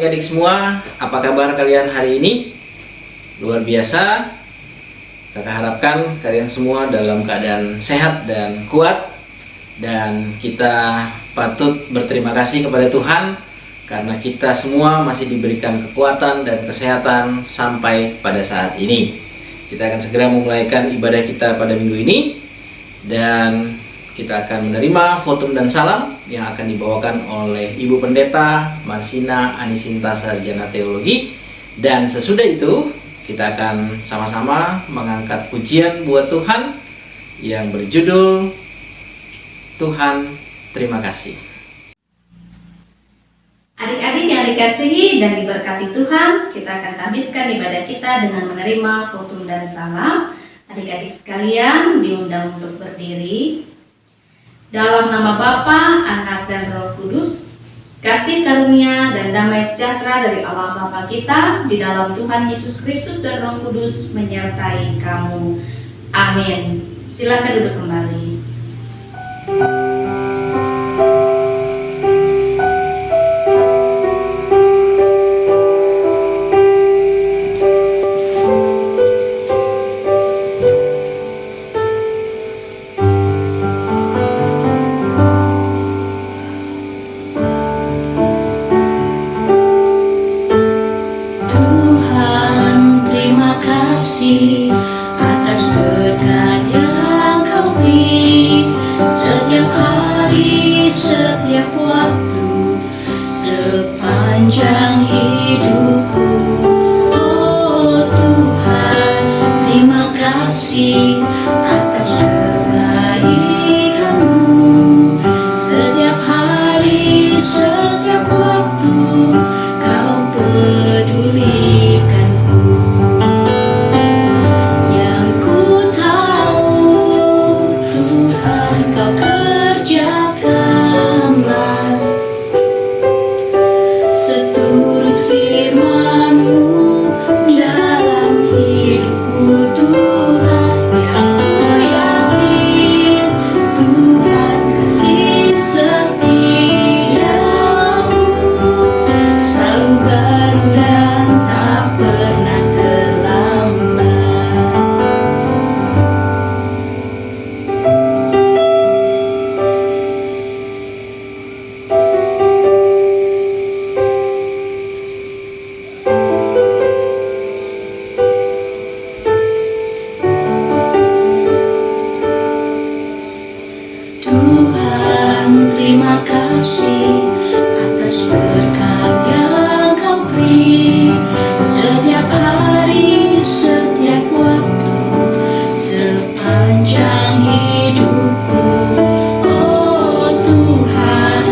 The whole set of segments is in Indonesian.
adik-adik semua, apa kabar kalian hari ini? Luar biasa. Kakak harapkan kalian semua dalam keadaan sehat dan kuat. Dan kita patut berterima kasih kepada Tuhan karena kita semua masih diberikan kekuatan dan kesehatan sampai pada saat ini. Kita akan segera memulaikan ibadah kita pada minggu ini. Dan kita akan menerima votum dan salam yang akan dibawakan oleh Ibu Pendeta Marsina Anisinta Sarjana Teologi. Dan sesudah itu kita akan sama-sama mengangkat pujian buat Tuhan yang berjudul Tuhan Terima Kasih. Adik-adik yang dikasihi dan diberkati Tuhan, kita akan habiskan ibadah kita dengan menerima votum dan salam. Adik-adik sekalian diundang untuk berdiri. Dalam nama Bapa, Anak, dan Roh Kudus, kasih karunia dan damai sejahtera dari Allah Bapa kita di dalam Tuhan Yesus Kristus dan Roh Kudus menyertai kamu. Amin. Silakan duduk kembali. Atas berkat yang Kau beri setiap hari, setiap waktu, sepanjang hidupku. Oh Tuhan, terima kasih atas kebaikan-Mu. Setiap hari, setiap waktu, Kau pedulikan. Terima kasih atas berkat yang Kau beri setiap hari, setiap waktu, sepanjang hidupku. Oh Tuhan,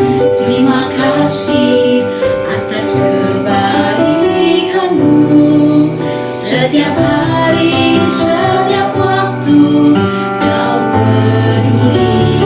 terima kasih atas kebaikan-Mu. Setiap hari, setiap waktu, Kau peduli.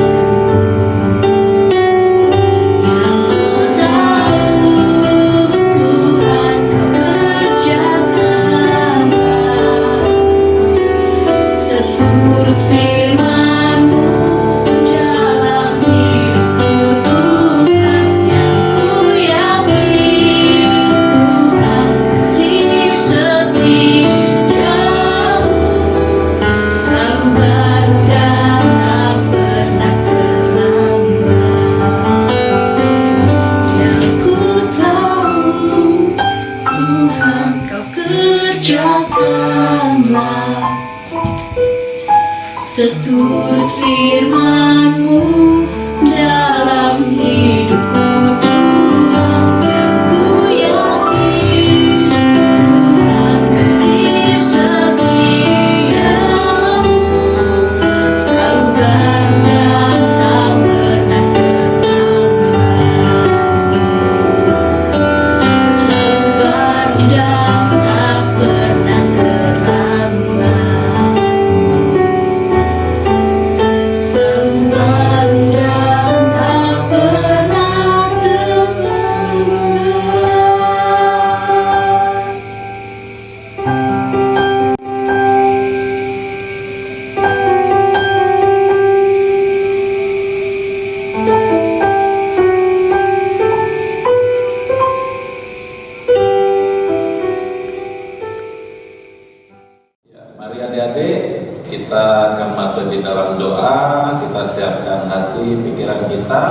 pikiran kita.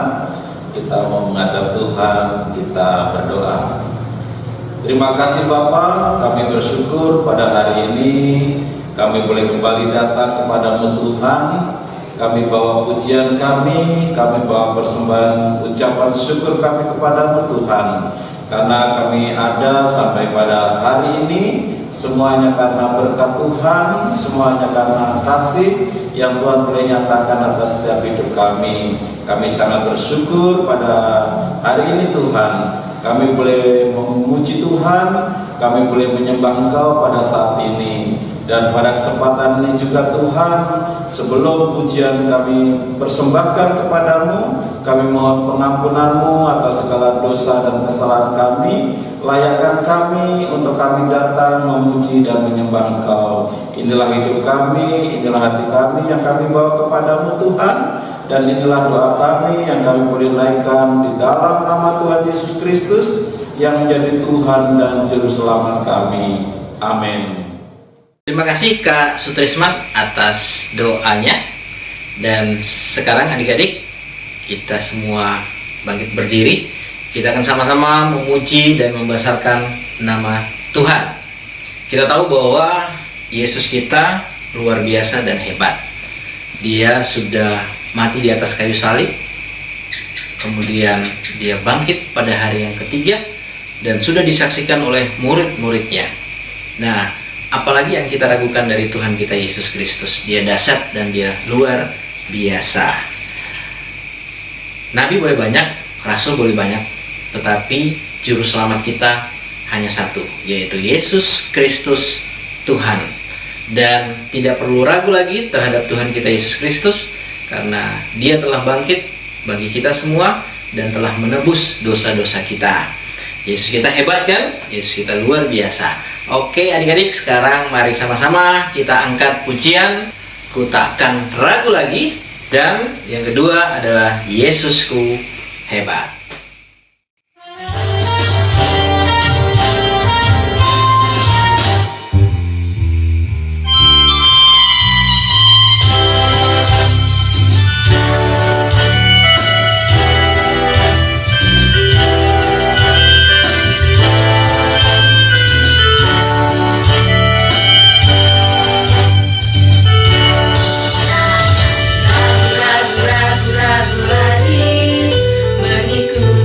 Kita mau menghadap Tuhan, kita berdoa. Terima kasih Bapa, kami bersyukur pada hari ini kami boleh kembali datang kepadamu Tuhan. Kami bawa pujian kami bawa persembahan ucapan syukur kami kepadamu Tuhan. Karena kami ada sampai pada hari ini, semuanya karena berkat Tuhan, semuanya karena kasih yang Tuhan boleh nyatakan atas setiap hidup kami. Kami sangat bersyukur pada hari ini Tuhan. Kami boleh memuji Tuhan, kami boleh menyembah Engkau pada saat ini. Dan pada kesempatan ini juga Tuhan, sebelum pujian kami persembahkan kepadamu, kami mohon pengampunan-Mu atas segala dosa dan kesalahan kami. Layakkan kami untuk kami datang memuji dan menyembah Engkau. Inilah hidup kami, inilah hati kami yang kami bawa kepadamu Tuhan. Dan inilah doa kami yang kami boleh naikkan di dalam nama Tuhan Yesus Kristus yang menjadi Tuhan dan Juru Selamat kami. Amin. Terima kasih Kak Sutrisman atas doanya. Dan sekarang adik-adik, kita semua bangkit berdiri. Kita akan sama-sama memuji dan membesarkan nama Tuhan. Kita tahu bahwa Yesus kita luar biasa dan hebat. Dia sudah mati di atas kayu salib, kemudian dia bangkit pada hari yang ketiga dan sudah disaksikan oleh murid-muridnya. Nah, apalagi yang kita ragukan dari Tuhan kita Yesus Kristus? Dia dahsyat dan dia luar biasa. Nabi boleh banyak, rasul boleh banyak, tetapi juru selamat kita hanya satu, yaitu Yesus Kristus Tuhan. Dan tidak perlu ragu lagi terhadap Tuhan kita Yesus Kristus, karena dia telah bangkit bagi kita semua dan telah menebus dosa-dosa kita. Yesus kita hebat kan? Yesus kita luar biasa. Oke adik-adik, sekarang mari sama-sama kita angkat pujian Ku Takkan Ragu Lagi. Dan yang kedua adalah Yesusku Hebat. Ragu-ragu lagi mengikuti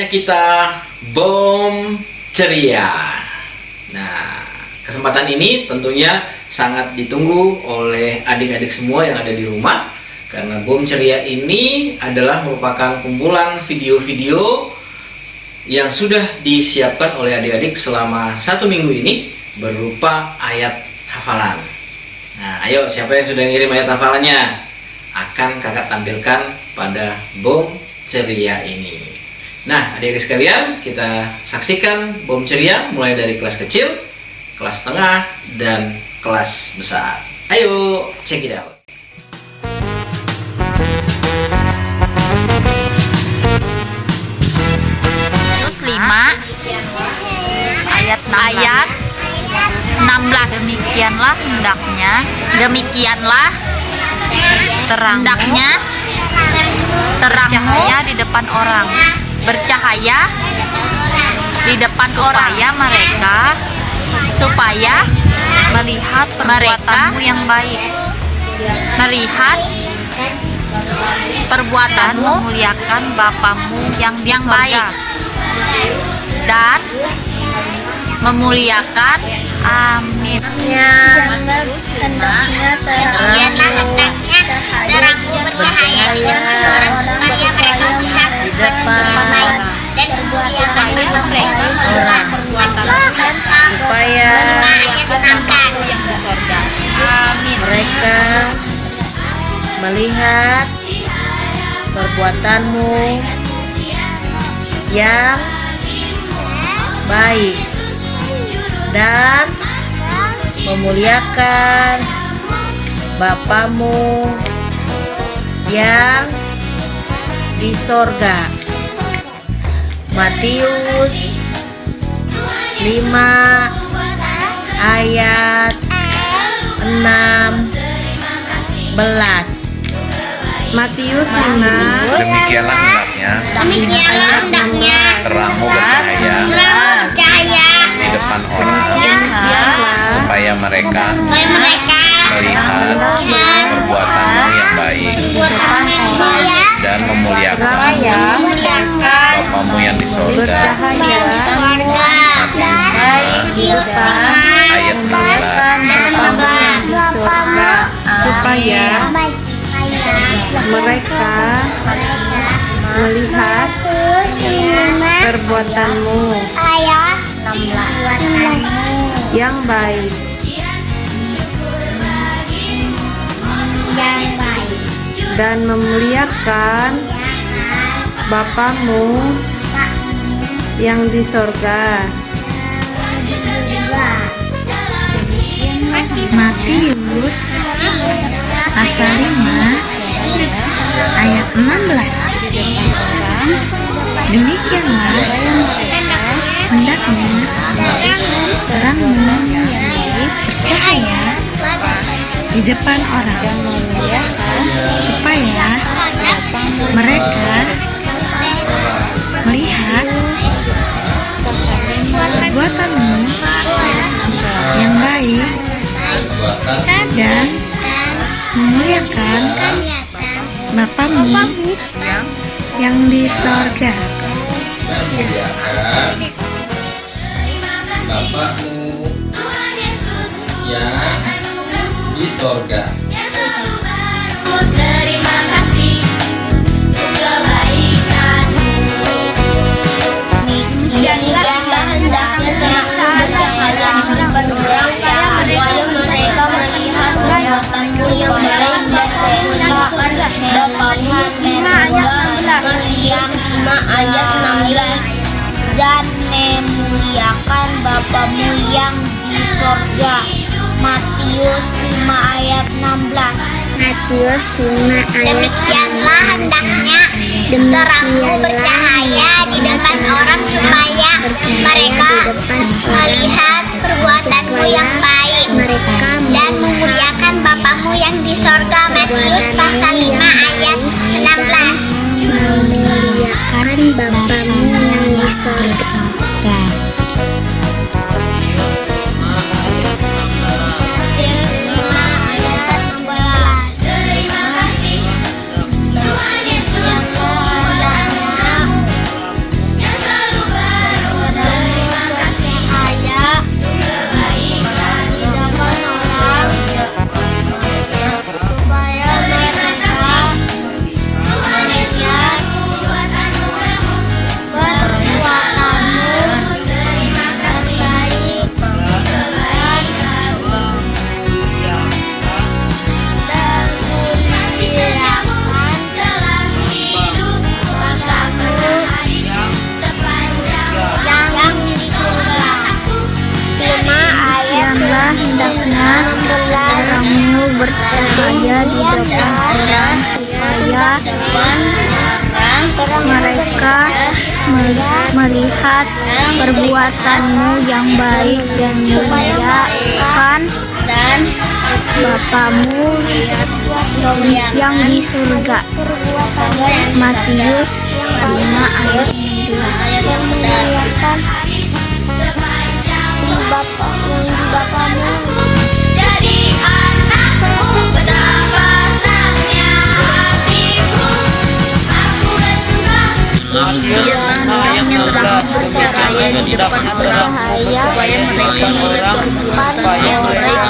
kita bom ceria. Nah, kesempatan ini tentunya sangat ditunggu oleh adik-adik semua yang ada di rumah, karena bom ceria ini adalah merupakan kumpulan video-video yang sudah disiapkan oleh adik-adik selama 1 minggu ini berupa ayat hafalan. Nah, ayo siapa yang sudah ngirim ayat hafalannya? Akan kakak tampilkan pada bom ceria ini. Nah, adik-adik sekalian, kita saksikan bom ceria mulai dari kelas kecil, kelas tengah, dan kelas besar. Ayo, check it out. Terus 5 ayat 16. Demikianlah hendaknya terang cahaya di depan orang, bercahaya di depan orang, supaya melihat perbuatanmu yang baik, memuliakan Bapamu yang baik, dan memuliakan. Amin. Matius 5 terangmu bercahaya di depan orang supaya mereka melihat perbuatan baik dan supaya mereka melihat perbuatan supaya yang di sorga. Amin. Mereka melihat perbuatanmu yang baik dan memuliakan Bapamu yang di sorga. Matius 5 ayat 16. Matius 5. Demikianlah hendaknya terangmu bercahaya di depan orang, supaya mereka melihat perbuatanmu yang baik dan memuliakan Bapamu yang di sorga. Matius 5 ayat 16. Supaya mereka melihat perbuatanmu yang baik dan memuliakan Bapamu yang di sorga. Matius pasal 5 ayat 16. Demikianlah hendaknya terangmu bercahaya di depan orang, supaya mereka melihat perbuatanmu yang baik dan memuliakan Bapamu yang di sorga. Bapakmu yang di sorga. Terima kasih untuk kebaikanmu. Demikianlah hendaknya terangmu bercahaya di depan orang, supaya mereka melihat perbuatanmu yang baik dan memuliakan Bapamu di sorga. Matius 5 ayat 16. Dan memuliakan Bapamu yang di sorga. Matius 5 ayat 16. Matius 5 ayat 16. Demikianlah hendaknya terangmu bercahaya di depan orang, supaya mereka melihat perbuatanmu yang baik dan memuliakan Bapamu yang di sorga. Matius pasal 5 ayat 16. Memuliakan Bapamu yang di sorga. Terima kasih Tuhan Yesus, bercahaya di depan orang supaya mereka melihat perbuatanmu yang baik dan memuliakan Bapamu yang di surga. Matius 5 ayat 9. Bapamu. Jadi anakmu, betapa senangnya hatiku. Aku bersuka. Matius 6 ayat 12. Bercahaya di depan orang supaya mereka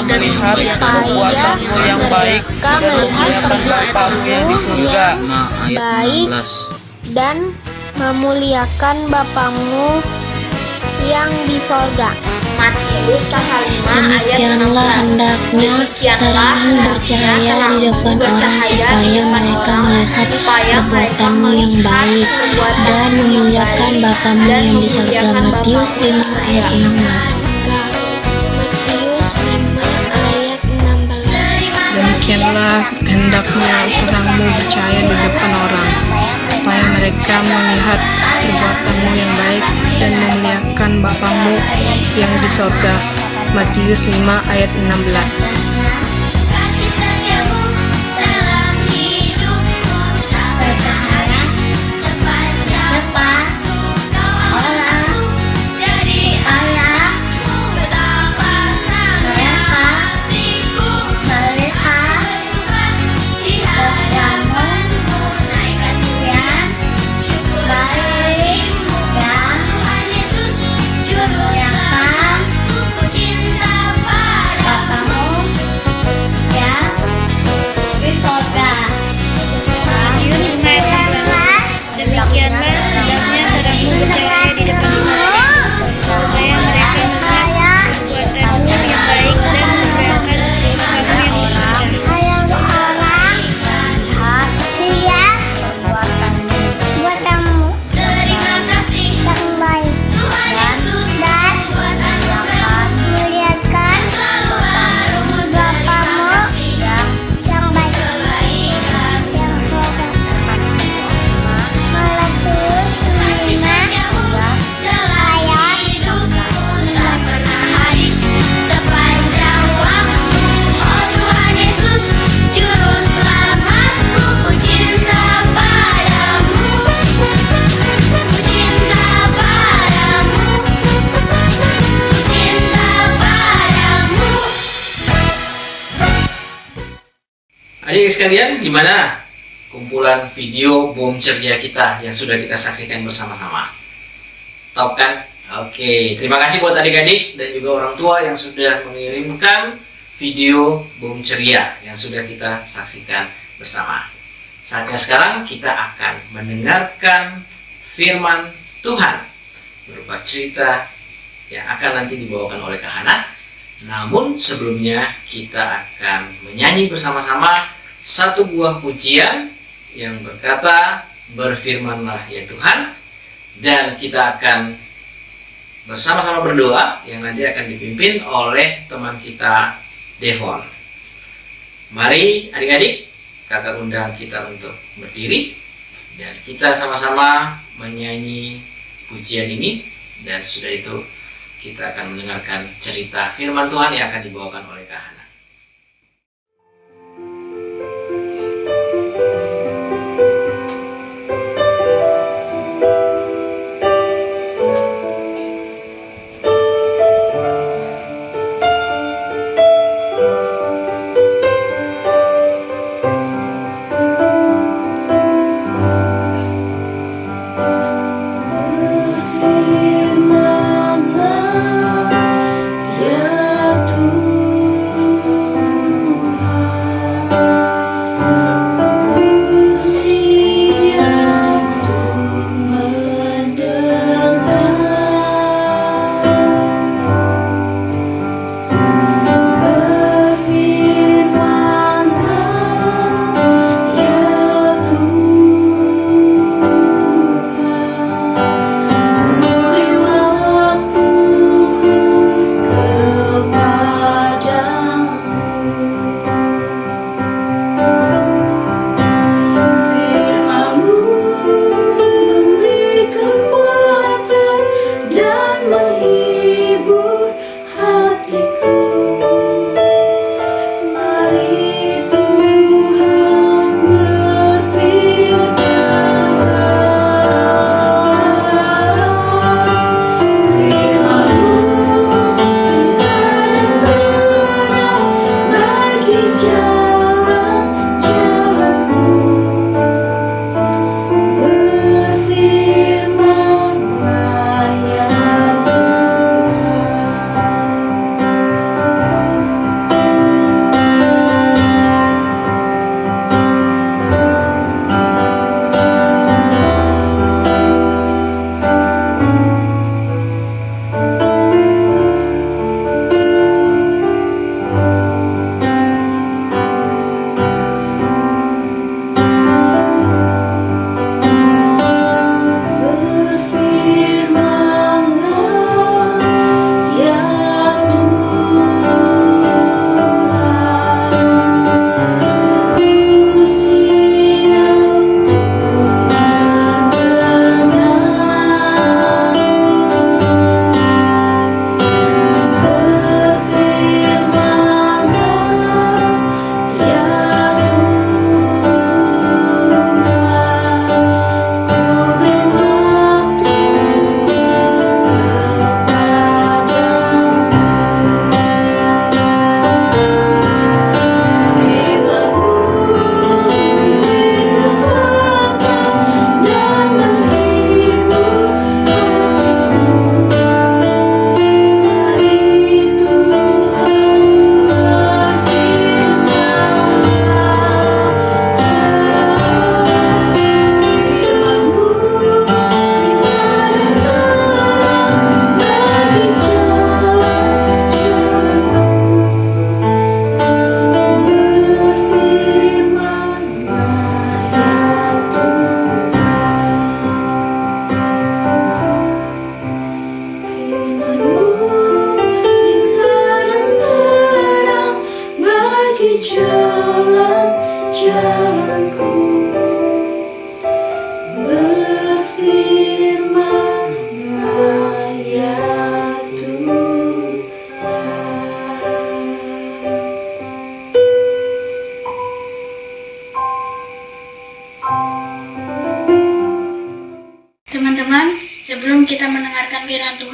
melihat perbuatanmu yang baik dan memuliakan Bapamu yang di surga. Baik dan memuliakan Bapamu yang di sorga. Matius pasal 5 ayat 16. Demikianlah hendaknya terang bercahaya di depan orang supaya mereka melihat perbuatanmu yang baik dan memuliakan Bapamu yang di sorga. Matius 5 ayat 16. Demikianlah hendaknya terangmu bercahaya di depan orang supaya mereka melihat perbuatanmu yang baik dan memuliakan Bapamu yang di sorga. Matius 5 ayat 16. Kasih setiamu dalam hidupku tak pernah habis. Sepanjang waktu kau awalku jadi anakmu. Betapa senangnya hatiku. Bersuka di hadapanmu. Naikkan pujian syukur bagimu Tuhan Yesus Juru Selamatku. Ku cinta padamu ya di sorga. Matius 5 ayat 16. Demikianlah hendaknya terangmu bercahaya di depan orang supaya mereka melihat perbuatanmu yang baik dan memuliakan Bapamu yang di sorga. Terima kasih Tuhan Yesus buat anugerah Muliakan selalu baru. Bapamu yang baik Kebaikan yang sorga. Matius kasih 5 setiamu dalam hidupku tak pernah habis. Sepanjang waktu oh Tuhan Yesus Juru Selamatku. Ku cinta padamu. Ku cinta padamu. Ku cinta padamu. Adik sekalian, gimana kumpulan video bom ceria kita yang sudah kita saksikan bersama-sama? Top kan? Oke, terima kasih buat adik-adik dan juga orang tua yang sudah mengirimkan video bom ceria yang sudah kita saksikan bersama. Saatnya sekarang kita akan mendengarkan firman Tuhan berupa cerita yang akan nanti dibawakan oleh Kak Hana. Namun sebelumnya kita akan menyanyi bersama-sama satu buah pujian yang berkata, berfirmanlah ya Tuhan, dan kita akan bersama-sama berdoa yang nanti akan dipimpin oleh teman kita Devon. Mari adik-adik, kakak undang kita untuk berdiri dan kita sama-sama menyanyi pujian ini, dan sudah itu kita akan mendengarkan cerita firman Tuhan yang akan dibawakan oleh Kak Hana. Firmanlah ya Tuhan.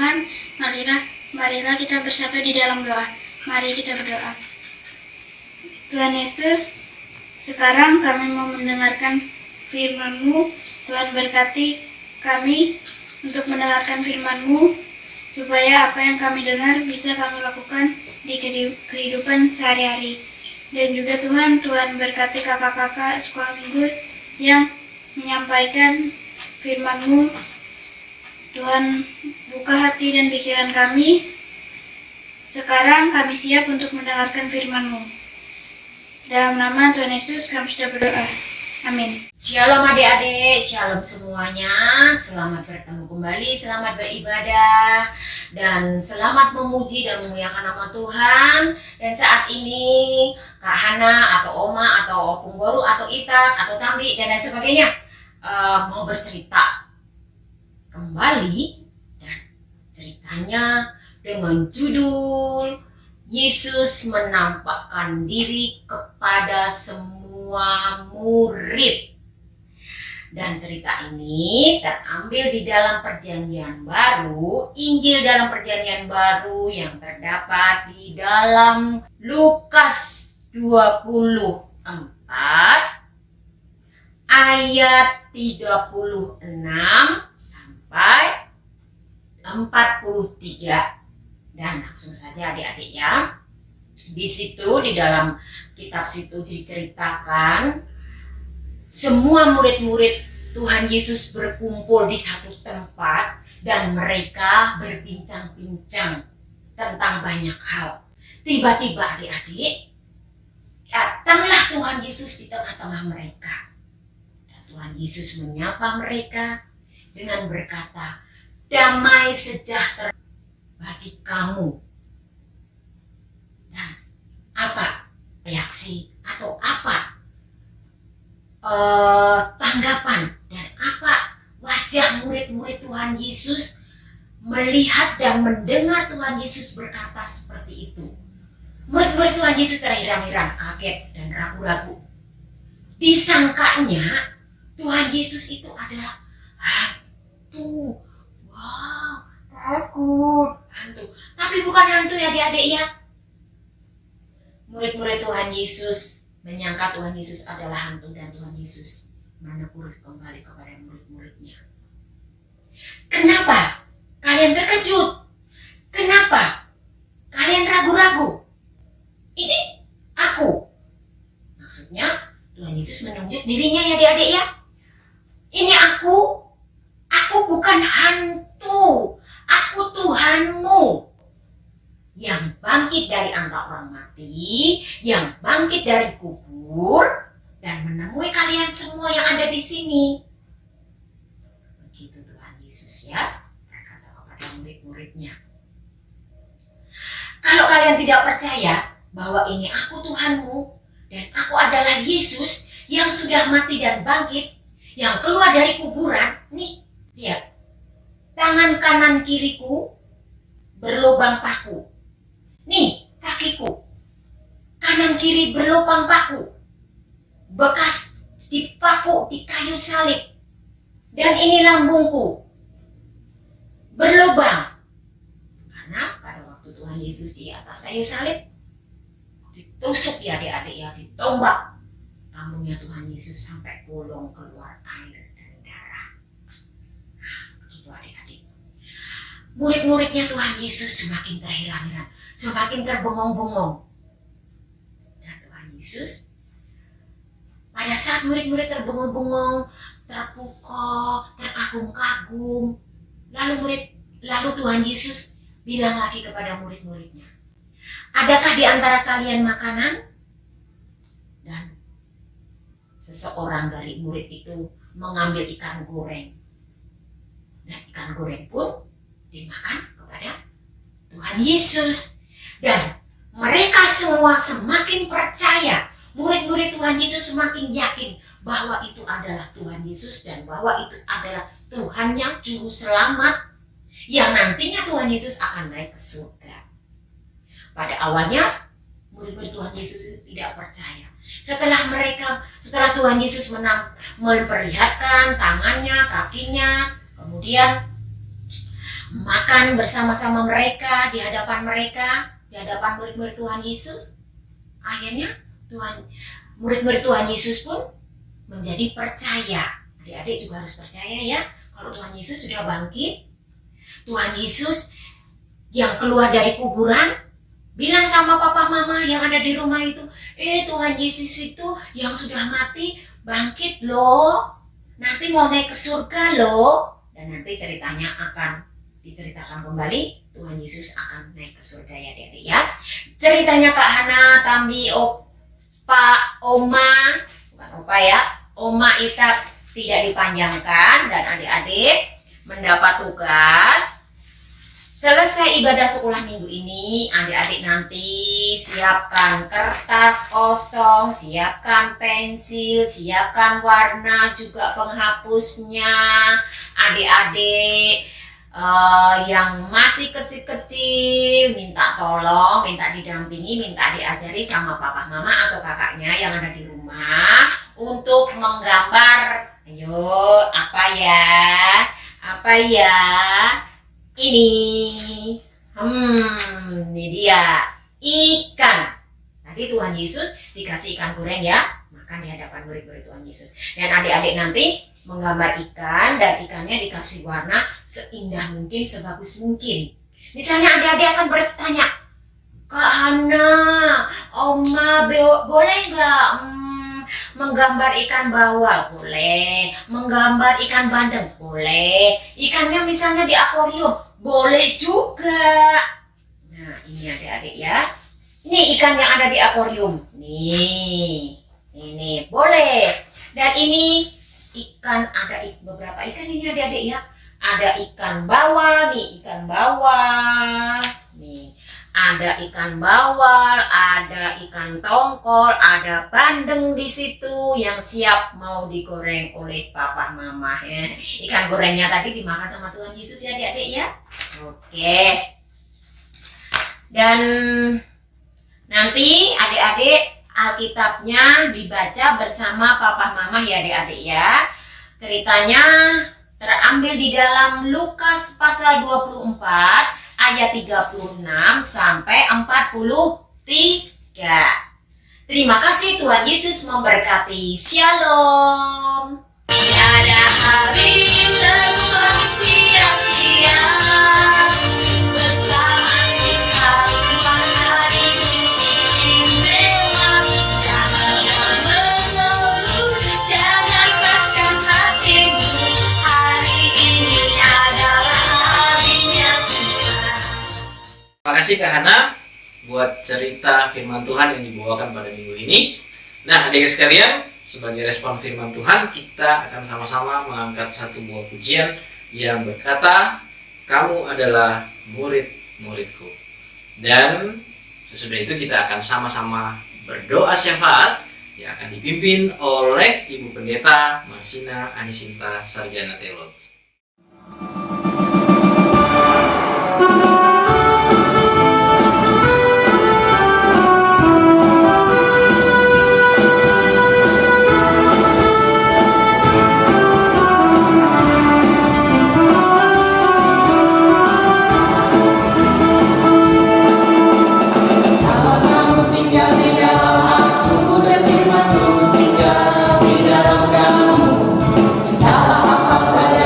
Tuhan, marilah kita bersatu di dalam doa. Mari kita berdoa. Tuhan Yesus, sekarang kami mau mendengarkan firman-Mu. Tuhan berkati kami untuk mendengarkan firman-Mu, supaya apa yang kami dengar bisa kami lakukan di kehidupan sehari-hari. Dan juga Tuhan berkati kakak-kakak sekolah minggu yang menyampaikan firman-Mu. Tuhan buka hati dan pikiran kami. Sekarang kami siap untuk mendengarkan firman-Mu. Dalam nama Tuhan Yesus kami sudah berdoa. Amin. Shalom adik-adik, shalom semuanya. Selamat bertemu kembali, selamat beribadah, dan selamat memuji dan memuliakan nama Tuhan. Dan saat ini Kak Hana atau Oma atau Opung Boru atau Itak atau Tambi dan lain sebagainya mau bercerita kembali, dan ceritanya dengan judul Yesus menampakkan diri kepada semua murid. Dan cerita ini terambil di dalam Perjanjian Baru, Injil dalam Perjanjian Baru yang terdapat di dalam Lukas 24 ayat 36 sampai 43. Dan langsung saja adik-adik ya. Di situ di dalam kitab situ diceritakan semua murid-murid Tuhan Yesus berkumpul di satu tempat dan mereka berbincang-bincang tentang banyak hal. Tiba-tiba adik-adik, datanglah Tuhan Yesus di tengah-tengah mereka. Dan Tuhan Yesus menyapa mereka dengan berkata, "Damai sejahtera bagi kamu." Dan apa reaksi atau apa tanggapan dan apa wajah murid-murid Tuhan Yesus melihat dan mendengar Tuhan Yesus berkata seperti itu? Murid-murid Tuhan Yesus terheran-heran, kaget dan ragu-ragu. Disangkanya Tuhan Yesus itu adalah hantu. Wow, takut. Hantu. Tapi bukan hantu ya adik-adik ya. Murid-murid Tuhan Yesus menyangka Tuhan Yesus adalah hantu, dan Tuhan Yesus menegur kembali kepada murid-muridnya. Kenapa kalian terkejut? Kenapa kalian ragu-ragu? Ini aku. Maksudnya Tuhan Yesus menunjuk dirinya ya adik-adik ya. Ini aku bukan hantu. Aku Tuhanmu yang bangkit dari antara orang mati, yang bangkit dari kubur, dan menemui kalian semua yang ada di sini. Begitu Tuhan Yesus ya berkata kepada murid-muridnya. Kalau kalian tidak percaya bahwa ini aku Tuhanmu, dan aku adalah Yesus yang sudah mati dan bangkit, yang keluar dari kuburan, nih, lihat. Tangan kanan kiriku berlubang paku. Nih, kakiku. Kanan kiri berlubang paku. Bekas dipaku di kayu salib. Dan ini lambungku. Berlubang. Karena pada waktu Tuhan Yesus di atas kayu salib, ditusuk ya adik-adik ya, ditombak lambungnya Tuhan Yesus sampai bolong keluar air dan darah. Nah, begitu adik-adik. Murid-muridnya Tuhan Yesus semakin terheran-heran, semakin terbengong-bengong. Dan Tuhan Yesus, pada saat murid-murid terbengong-bengong, terpukau, terkagum-kagum, lalu Tuhan Yesus bilang lagi kepada murid-muridnya, "Adakah di antara kalian makanan?" Dan seseorang dari murid itu mengambil ikan goreng. Dan ikan goreng pun dimakan kepada Tuhan Yesus. Dan mereka semua semakin percaya. Murid-murid Tuhan Yesus semakin yakin bahwa itu adalah Tuhan Yesus dan bahwa itu adalah Tuhan yang juru selamat, yang nantinya Tuhan Yesus akan naik ke surga. Pada awalnya murid-murid Tuhan Yesus tidak percaya. Setelah Tuhan Yesus memperlihatkan tangannya, kakinya, kemudian makan bersama-sama mereka, di hadapan murid-murid Tuhan Yesus. Akhirnya murid-murid Tuhan Yesus pun menjadi percaya. Adik-adik juga harus percaya ya, kalau Tuhan Yesus sudah bangkit. Tuhan Yesus yang keluar dari kuburan, bilang sama papa mama yang ada di rumah itu, Tuhan Yesus itu yang sudah mati bangkit loh, nanti mau naik ke surga loh. Dan nanti ceritanya akan diceritakan kembali, Tuhan Yesus akan naik ke surga ya adik-adik ya. Ceritanya Kak Hana, Tambi, Opa, Oma, bukan Opa ya, Oma Ita tidak dipanjangkan, dan adik-adik mendapat tugas. Selesai ibadah sekolah minggu ini, adik-adik nanti siapkan kertas kosong, siapkan pensil, siapkan warna, juga penghapusnya. Adik-adik yang masih kecil-kecil minta tolong, minta didampingi, minta diajari sama papa mama atau kakaknya yang ada di rumah untuk menggambar. Ayo, apa ya? Ini dia ikan. Tadi Tuhan Yesus dikasih ikan goreng ya, makan di hadapan murid-murid Tuhan Yesus. Dan adik-adik nanti menggambar ikan, dan ikannya dikasih warna seindah mungkin, sebagus mungkin. Misalnya adik-adik akan bertanya, Kak Hana, Oma, boleh nggak menggambar ikan bawal? Boleh. Menggambar ikan bandeng? Boleh. Ikannya misalnya di akuarium? Boleh juga. Nah, ini adik-adik ya. Ini ikan yang ada di akuarium. Nih. Ini boleh. Dan ini ikan, ada beberapa ikan ini adik-adik ya. Ada ikan bawal nih, ikan bawal. Nih. Ada ikan bawal, ada ikan tongkol, ada bandeng di situ yang siap mau digoreng oleh papa mama ya. Ikan gorengnya tadi dimakan sama Tuhan Yesus ya adik-adik ya. Oke. Dan nanti adik-adik Alkitabnya dibaca bersama papa mama ya adik-adik ya. Ceritanya terambil di dalam Lukas pasal 24 ayat 36 sampai 43. Terima kasih, Tuhan Yesus memberkati. Shalom. Tiada hari terbang sia-sia bersama Tuhan, hari istimewa. Jangan mengeluh, jangan paskan hatimu. Hari ini adalah harinya Tuhan. Terima kasih Kak Hana buat cerita firman Tuhan yang dibawakan pada minggu ini. Nah, adik-adik sekalian, sebagai respon firman Tuhan, kita akan sama-sama mengangkat satu buah pujian yang berkata, kamu adalah murid-muridku. Dan sesudah itu kita akan sama-sama berdoa syafaat yang akan dipimpin oleh Ibu Pendeta Marsina Anisinta, Sarjana Teologi. Entahlah apa saja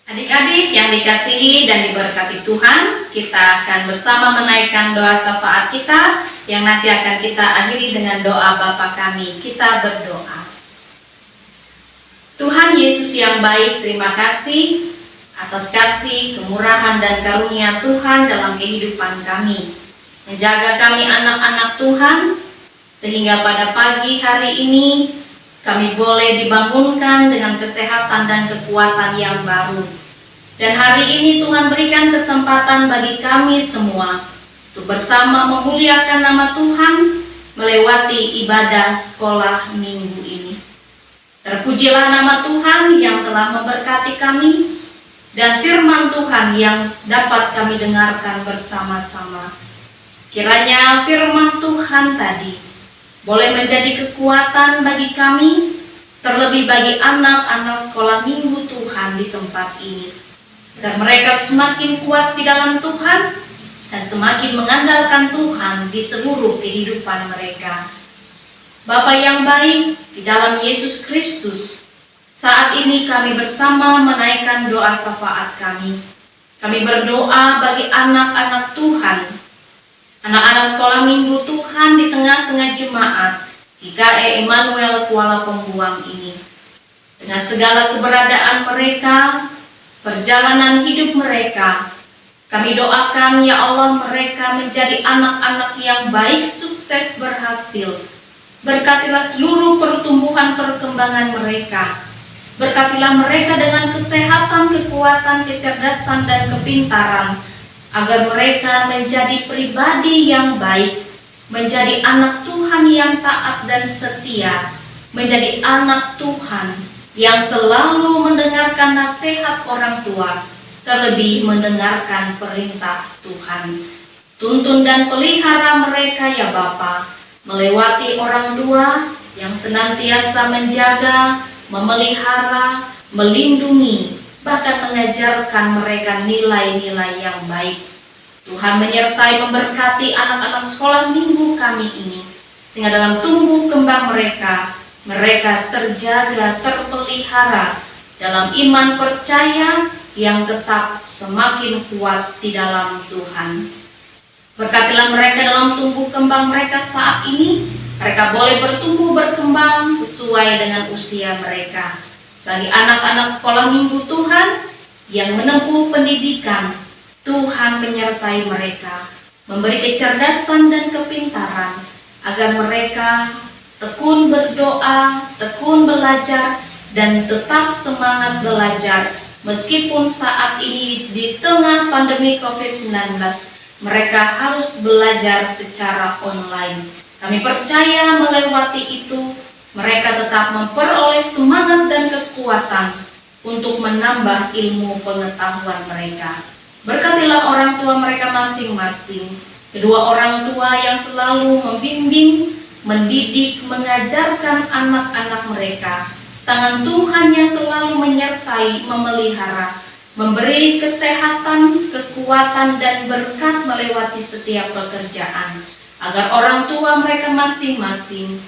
Adik-adik yang dikasihi dan diberkati Tuhan, kita akan bersama menaikkan doa syafaat kita yang nanti akan kita akhiri dengan doa Bapa kami. Kita berdoa. Tuhan Yesus yang baik, terima kasih atas kasih, kemurahan, dan karunia Tuhan dalam kehidupan kami. Menjaga kami anak-anak Tuhan, sehingga pada pagi hari ini kami boleh dibangunkan dengan kesehatan dan kekuatan yang baru. Dan hari ini Tuhan berikan kesempatan bagi kami semua untuk bersama memuliakan nama Tuhan melewati ibadah sekolah minggu ini. Terpujilah nama Tuhan yang telah memberkati kami dan firman Tuhan yang dapat kami dengarkan bersama-sama. Kiranya firman Tuhan tadi boleh menjadi kekuatan bagi kami, terlebih bagi anak-anak sekolah minggu Tuhan di tempat ini. Agar mereka semakin kuat di dalam Tuhan dan semakin mengandalkan Tuhan di seluruh kehidupan mereka. Bapa yang baik, di dalam Yesus Kristus, saat ini kami bersama menaikkan doa syafaat kami. Kami berdoa bagi anak-anak Tuhan, anak-anak sekolah minggu Tuhan di tengah-tengah jemaat GKE Emmanuel Kuala Pembuang ini. Dengan segala keberadaan mereka, perjalanan hidup mereka, kami doakan ya Allah mereka menjadi anak-anak yang baik, sukses, berhasil. Berkatilah seluruh pertumbuhan perkembangan mereka. Berkatilah mereka dengan kesehatan, kekuatan, kecerdasan, dan kepintaran, agar mereka menjadi pribadi yang baik, menjadi anak Tuhan yang taat dan setia, menjadi anak Tuhan yang selalu mendengarkan nasihat orang tua, terlebih mendengarkan perintah Tuhan. Tuntun dan pelihara mereka ya Bapa, melewati orang tua yang senantiasa menjaga, memelihara, melindungi, bahkan mengajarkan mereka nilai-nilai yang baik. Tuhan menyertai memberkati anak-anak sekolah minggu kami ini, sehingga dalam tumbuh kembang mereka terjaga, terpelihara dalam iman percaya yang tetap semakin kuat di dalam Tuhan. Berkatilah mereka dalam tumbuh kembang mereka saat ini, mereka boleh bertumbuh berkembang sesuai dengan usia mereka. Bagi anak-anak sekolah minggu Tuhan yang menempuh pendidikan, Tuhan menyertai mereka, memberi kecerdasan dan kepintaran, agar mereka tekun berdoa, tekun belajar, dan tetap semangat belajar. Meskipun saat ini di tengah pandemi COVID-19, mereka harus belajar secara online. Kami percaya melewati itu, mereka tetap memperoleh semangat dan kekuatan untuk menambah ilmu pengetahuan mereka. Berkatilah orang tua mereka masing-masing, kedua orang tua yang selalu membimbing, mendidik, mengajarkan anak-anak mereka. Tangan Tuhan yang selalu menyertai, memelihara, memberi kesehatan, kekuatan, dan berkat melewati setiap pekerjaan, agar orang tua mereka masing-masing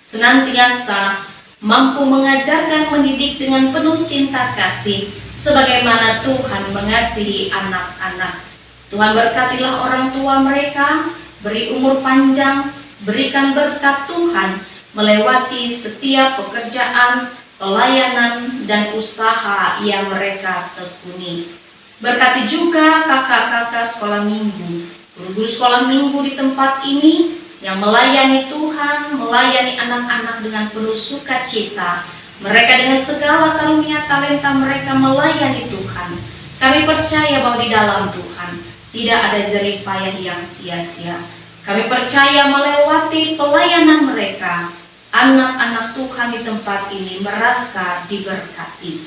senantiasa mampu mengajarkan, mendidik dengan penuh cinta kasih, sebagaimana Tuhan mengasihi anak-anak. Tuhan berkatilah orang tua mereka, beri umur panjang, berikan berkat Tuhan melewati setiap pekerjaan, pelayanan, dan usaha yang mereka tekuni. Berkati juga kakak-kakak sekolah minggu, guru-guru sekolah minggu di tempat ini yang melayani Tuhan, melayani anak-anak dengan penuh sukacita. Mereka dengan segala karunia talenta mereka melayani Tuhan. Kami percaya bahwa di dalam Tuhan tidak ada jerih payah yang sia-sia. Kami percaya melewati pelayanan mereka, anak-anak Tuhan di tempat ini merasa diberkati.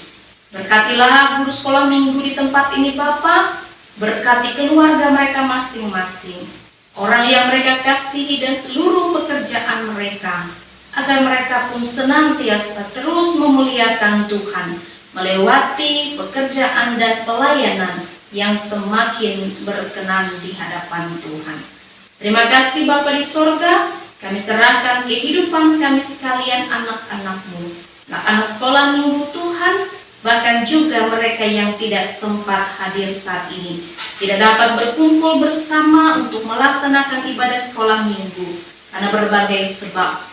Berkatilah guru sekolah minggu di tempat ini Bapa, berkati keluarga mereka masing-masing, orang yang mereka kasihi dan seluruh pekerjaan mereka, agar mereka pun senantiasa terus memuliakan Tuhan, melewati pekerjaan dan pelayanan yang semakin berkenan di hadapan Tuhan. Terima kasih Bapa di sorga, kami serahkan kehidupan kami sekalian anak-anak-Mu, anak-anak sekolah minggu Tuhan, bahkan juga mereka yang tidak sempat hadir saat ini, tidak dapat berkumpul bersama untuk melaksanakan ibadah sekolah minggu karena berbagai sebab.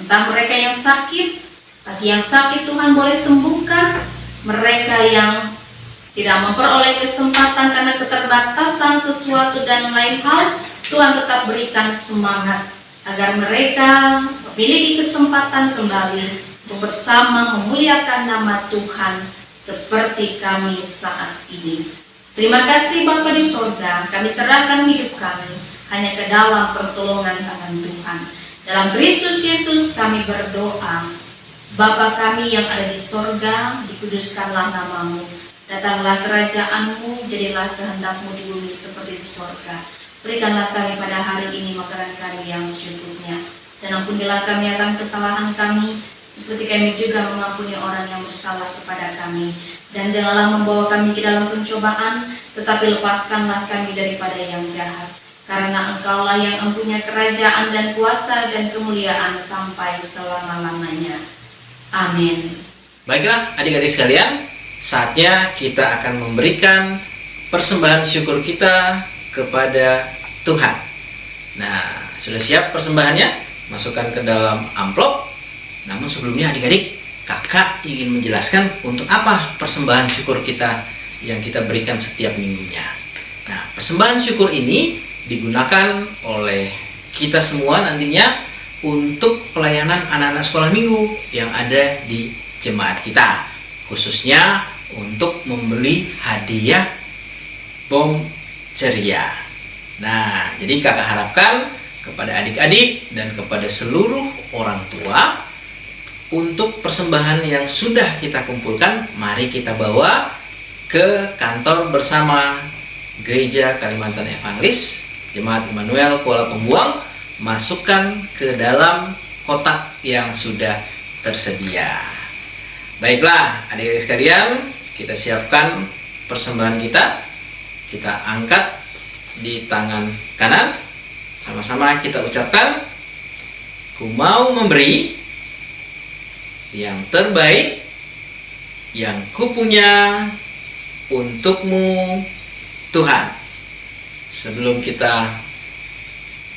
Entah mereka yang sakit, bagi yang sakit Tuhan boleh sembuhkan, mereka yang tidak memperoleh kesempatan karena keterbatasan sesuatu dan lain hal, Tuhan tetap berikan semangat agar mereka memiliki kesempatan kembali untuk bersama memuliakan nama Tuhan seperti kami saat ini. Terima kasih Bapa di sorga, kami serahkan hidup kami hanya ke dalam pertolongan tangan Tuhan. Dalam Kristus Yesus kami berdoa. Bapa kami yang ada di sorga, dikuduskanlah namamu. Datanglah kerajaan-Mu, jadilah kehendak-Mu di bumi seperti di sorga. Berikanlah kami pada hari ini makanan kami yang secukupnya. Dan ampunilah kami akan kesalahan kami, seperti kami juga mengampuni orang yang bersalah kepada kami. Dan janganlah membawa kami ke dalam pencobaan, tetapi lepaskanlah kami daripada yang jahat. Karena Engkaulah yang mempunyai kerajaan dan kuasa dan kemuliaan sampai selama-lamanya. Amin. Baiklah adik-adik sekalian, saatnya kita akan memberikan persembahan syukur kita kepada Tuhan. Nah, sudah siap persembahannya? Masukkan ke dalam amplop. Namun sebelumnya adik-adik, kakak ingin menjelaskan untuk apa persembahan syukur kita yang kita berikan setiap minggunya. Nah, persembahan syukur ini digunakan oleh kita semua nantinya untuk pelayanan anak-anak sekolah minggu yang ada di jemaat kita, khususnya untuk membeli hadiah bom ceria. Nah, jadi kakak harapkan kepada adik-adik dan kepada seluruh orang tua untuk persembahan yang sudah kita kumpulkan, mari kita bawa ke kantor bersama Gereja Kalimantan Evangelis Jemaat Immanuel Kuala Pembuang, masukkan ke dalam kotak yang sudah tersedia. Baiklah adik-adik sekalian, kita siapkan persembahan kita. Kita angkat di tangan kanan. Sama-sama kita ucapkan, ku mau memberi yang terbaik yang kupunya untukmu Tuhan. Sebelum kita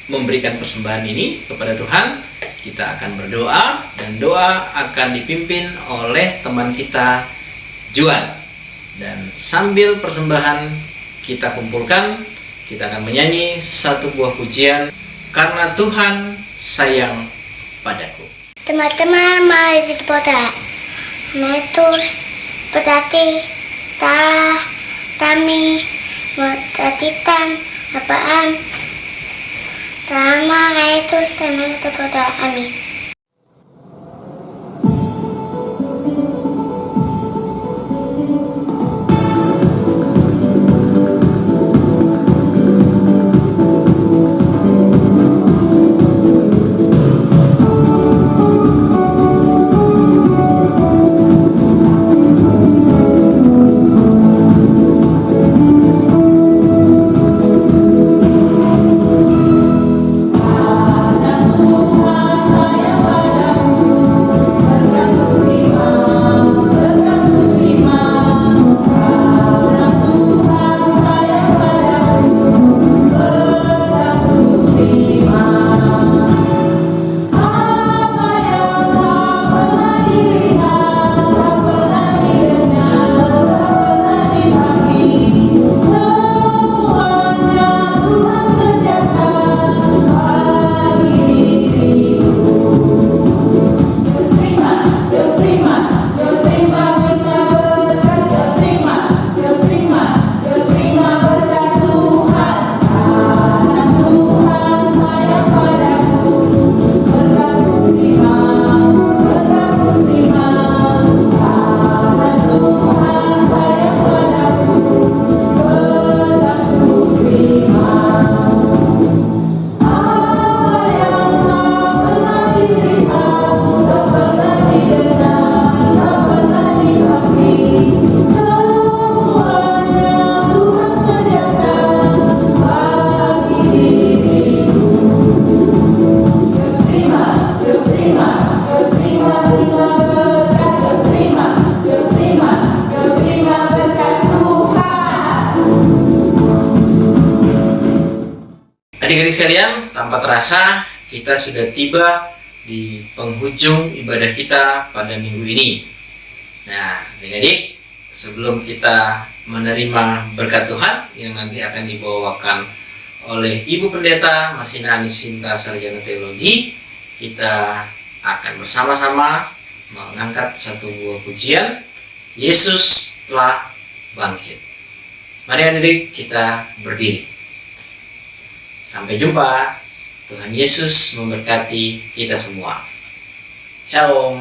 memberikan persembahan ini kepada Tuhan, kita akan berdoa, dan doa akan dipimpin oleh teman kita Juan. Dan sambil persembahan kita kumpulkan, kita akan menyanyi satu buah pujian, Karena Tuhan sayang padaku. Teman-teman, mari kita metus pedati tara kami metatitan apaan Tama itu teman kepada kami. Tuhan Adik-adik sekalian, tanpa terasa kita sudah tiba di penghujung ibadah kita pada minggu ini. Nah, adik-adik, sebelum kita menerima berkat Tuhan yang nanti akan dibawakan oleh Ibu Pendeta Marsina Anisinta Sarjana Teologi, kita akan bersama-sama mengangkat satu buah pujian, Yesus telah bangkit. Mari adik-adik kita berdiri. Sampai jumpa. Tuhan Yesus memberkati kita semua. Shalom.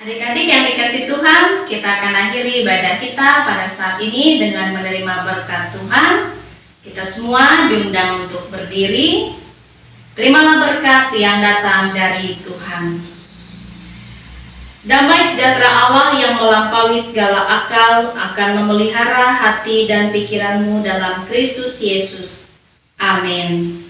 Adik-adik yang dikasih Tuhan, kita akan akhiri ibadah kita pada saat ini dengan menerima berkat Tuhan. Kita semua diundang untuk berdiri. Terimalah berkat yang datang dari Tuhan. Damai sejahtera Allah yang melampaui segala akal akan memelihara hati dan pikiranmu dalam Kristus Yesus. Amin.